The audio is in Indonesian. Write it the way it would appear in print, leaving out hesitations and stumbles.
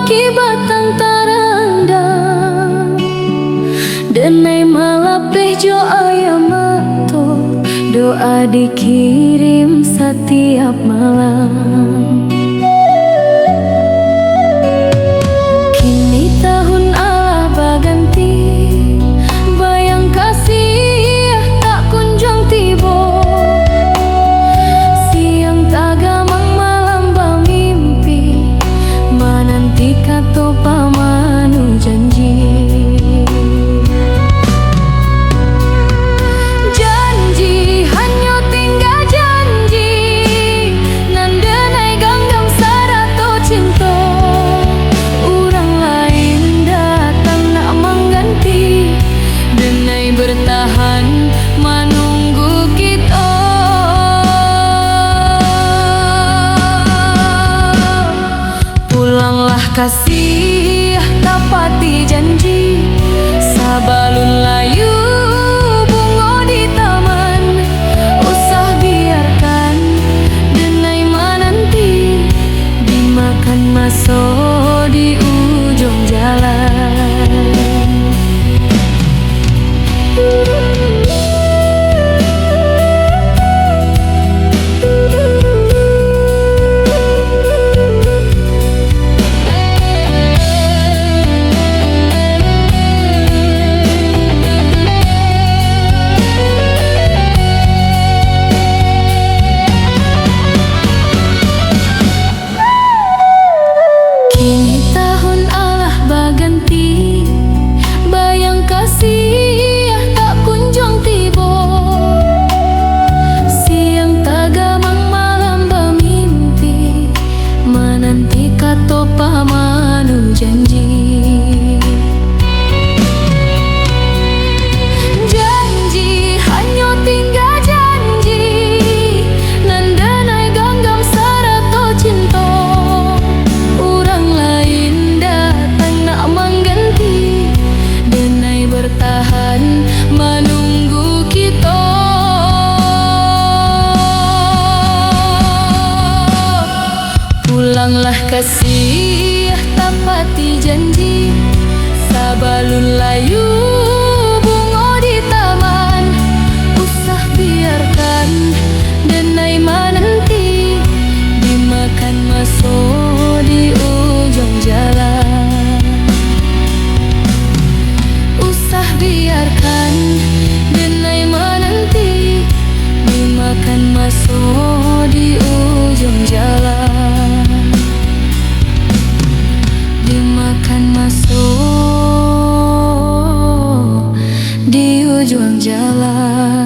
kibatan tarandang denai malapeh jo ayamato, doa dikirim setiap malam. Kini tahun Allah baganti, bayang kasih tak kunjung tiba. Siang tagamang malam bamimpi, menanti kato pamanu janji. Bertahan menunggu kita. Pulanglah kasih tapati janji, sabalun layu bunga di taman. Usah biarkan denai menanti, dimakan maso di ujung jalan. Kini tahun Allah baganti, bayang kasih tak kunjung tiba. Siang tagamang malam bermimpi, menanti kato pamanu janji. Janji hanya tinggal janji, nandanai ganggam sarato cinta. Bertahan menunggu kita. Pulanglah kasih tapati janji, sabalun layu bunga di taman. Usah biarkan denai menanti, dimakan maso di ujung jalan. Biarkan denai menanti, dimakan maso di ujung jalan. Dimakan maso di ujung jalan.